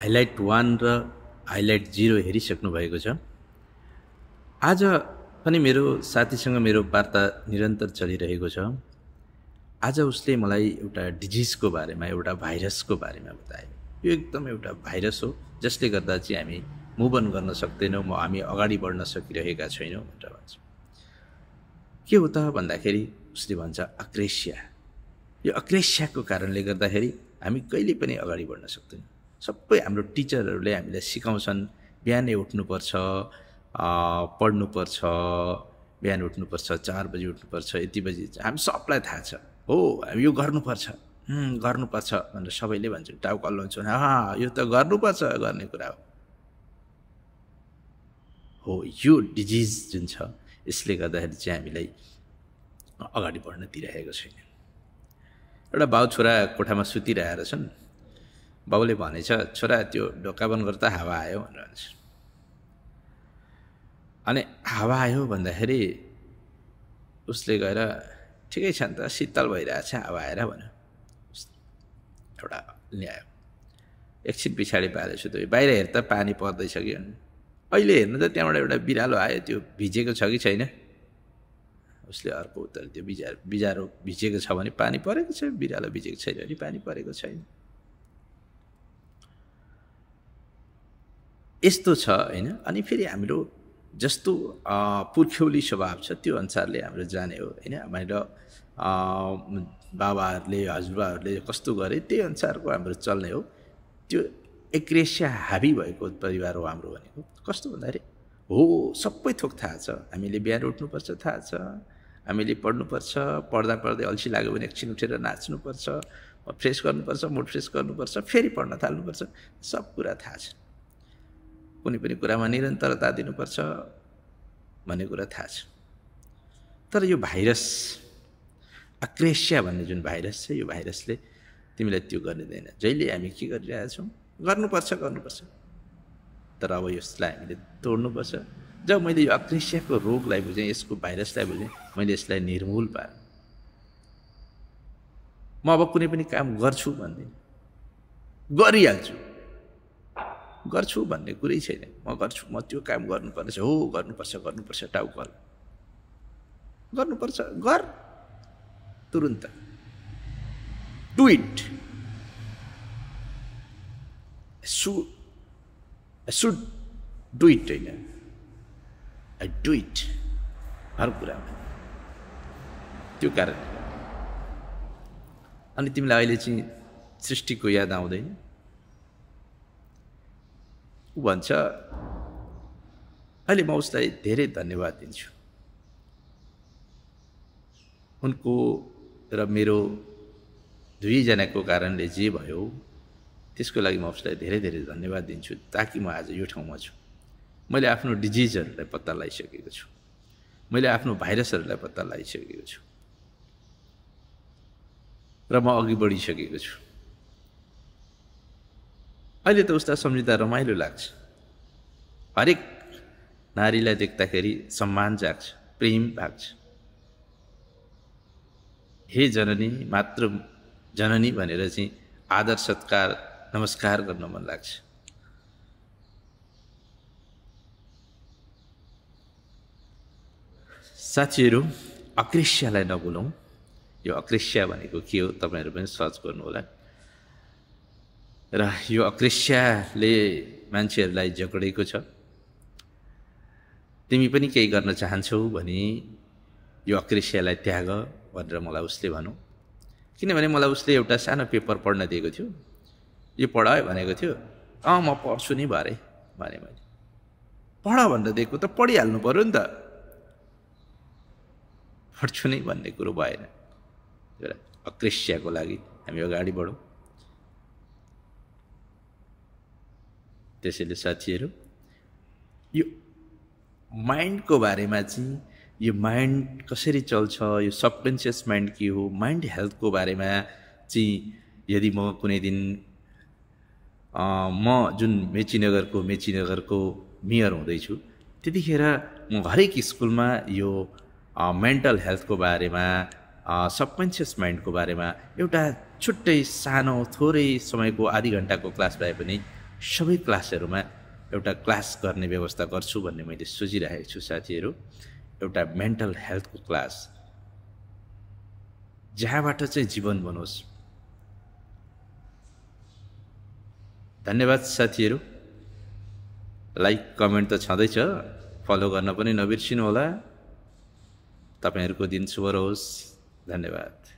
Highlight 1 र highlight 0 हेरिसक्नु भएको छ। आज पनि मेरो साथीसँग मेरो वार्ता निरन्तर चलिरहेको छ। आज उसले मलाई एउटा डिजिजको बारेमा, एउटा भाइरसको बारेमा बतायो। यो एकदम एउटा भाइरस हो जसले गर्दा चाहिँ हामी मुभ अन गर्न सक्दैनौँ, हामी अगाडि बढ्न सकिरहेका छैनौँ भनेर भन्छ। के हो त भन्दाखेरि उसले भन्छ अक्रेसिया। यो अक्रेसियाको कारणले गर्दाखेरि हामी कहिले पनि अगाडि बढ्न सक्दैनौँ। सबै हाम्रो टिचरहरूले हामीलाई सिकाउँछन् बिहानै उठ्नुपर्छ, पढ्नुपर्छ, बिहान उठ्नुपर्छ, 4 बजी उठ्नुपर्छ, यति बजी। हामी सबलाई थाहा छ, हो हामी यो गर्नुपर्छ गर्नुपर्छ भनेर सबैले भन्छ, टाउको हल्लाउँछन्, यो त गर्नुपर्छ गर्ने कुरा हो। यो डिजिज जुन छ यसले गर्दाखेरि चाहिँ हामीलाई अगाडि बढ्न दिइरहेको छैन। एउटा बाउ छोरा कोठामा सुतिरहेर छन्। बाउले भनेछ, छोरा त्यो ढोका बन्द गर त हावा आयो भनेर भन्छ। अनि हावा आयो भन्दाखेरि उसले गएर ठिकै छ नि त, शीतल भइरहेछ हावा आएर भन्यो। एउटा ल्यायो, एकछिन पछाडि पारेर सुत्यो। बाहिर हेर त पानी पर्दैछ कि। अहिले हेर्नु त त्यहाँबाट एउटा बिरालो आयो, त्यो भिजेको छ कि छैन? उसले अर्को उत्तर दियो, बिजारो भिजेको छ भने पानी परेको छ, बिरालो भिजेको छैन भने पानी परेको छैन। यस्तो छ होइन। अनि फेरि हाम्रो जस्तो पुर्ख्यौली स्वभाव छ त्यो अनुसारले हाम्रो जाने हो होइन। हाम्रो बाबाहरूले हजुरबाहरूले कस्तो गरे त्यही अनुसारको हाम्रो चल्ने हो। त्यो एक्रेसिया हाबी भएको परिवार हो हाम्रो भनेको। कस्तो भन्दाखेरि हो सबै थोक थाहा छ। हामीले बिहान उठ्नुपर्छ थाहा छ, हामीले पढ्नुपर्छ, पढ्दा पढ्दै अल्छी लाग्यो भने एकछिन उठेर नाच्नुपर्छ, फ्रेस गर्नुपर्छ, मुड फ्रेस गर्नुपर्छ, फेरि पढ्न थाल्नुपर्छ, सब कुरा थाहा छ। कुनै पनि कुरामा निरन्तरता दिनुपर्छ भन्ने कुरा थाहा छ। तर यो भाइरस अक्रेसिया भन्ने जुन भाइरस छ, यो भाइरसले तिमीलाई त्यो गर्ने दिँदैन। जहिले हामी के गरिरहेछौँ, गर्नुपर्छ गर्नुपर्छ, तर अब यसलाई हामीले तोड्नुपर्छ। जब मैले यो अक्रेसियाको रोगलाई बुझेँ, यसको भाइरसलाई बुझेँ, मैले यसलाई निर्मूल पारेँ। म अब कुनै पनि काम गर्छु भन्दिनँ, गरिहाल्छु। गर्छु भन्ने कुरै छैन। म गर्छु, म त्यो काम गर्नुपर्छ, हो गर्नुपर्छ गर्नुपर्छ, टाउको गर्नुपर्छ, गर तुरुन्त, do it, should do it होइन, आई डु इट हर कुरामा। त्यो कारण अनि तिमीलाई अहिले चाहिँ सृष्टिको याद आउँदैन? ऊ भन्छ अहिले म उसलाई धेरै धन्यवाद दिन्छु। उनको र मेरो दुईजनाको कारणले जे भयो त्यसको लागि म उसलाई धेरै धेरै धन्यवाद दिन्छु, ताकि म आज यो ठाउँमा छु। मैले आफ्नो डिजिजहरूलाई पत्ता लगाइसकेको छु, मैले आफ्नो भाइरसहरूलाई पत्ता लगाइसकेको छु र म अघि बढिसकेको छु। अहिले त उसलाई सम्झिँदा रमाइलो लाग्छ। हरेक नारीलाई देख्दाखेरि सम्मान जाग्छ, प्रेम भाग्छ। हे जननी, मातृ जननी भनेर चाहिँ आदर सत्कार नमस्कार गर्न मन लाग्छ। साथीहरू, अक्रेसियालाई नभुलौँ। यो अक्रेसिया भनेको के हो तपाईँहरू पनि सर्च गर्नु होला। र यो अक्रेसियाले मान्छेहरूलाई जकडेको छ। तिमी पनि केही गर्न चाहन्छौ भने यो अक्रेसियालाई त्याग भनेर मलाई उसले भनौँ। किनभने मलाई उसले एउटा सानो पेपर पढ्न दिएको थियो। यो पढायो भनेको थियो। म पढ्छु नि भरे भने मैले। पढ भनेर दिएको त पढिहाल्नु पऱ्यो नि त। पढ्छु नि भन्ने कुरो भएन। अक्रेसियाको लागि हामी अगाडि बढौँ। त्यसैले साथीहरू, यो माइन्डको बारेमा चाहिँ, यो माइन्ड कसरी चल्छ, यो सबकन्सियस माइन्ड के हो, माइन्ड हेल्थको बारेमा चाहिँ यदि म कुनै दिन म जुन मेचीनगरको मेयर हुँदैछु त्यतिखेर म हरेक स्कुलमा यो मेन्टल हेल्थको बारेमा, सबकन्सियस माइन्डको बारेमा एउटा छुट्टै सानो थोरै समयको आधी घन्टाको क्लास भए पनि सबै क्लासहरूमा एउटा क्लास गर्ने व्यवस्था गर्छु भन्ने मैले सोचिरहेको छु साथीहरू। एउटा मेन्टल हेल्थको क्लास, जहाँबाट चाहिँ जीवन बनोस्। धन्यवाद साथीहरू। लाइक कमेन्ट त छँदैछ, फलो गर्न पनि नबिर्सिनु होला। तपाईहरुको दिन शुभ रहोस्। धन्यवाद।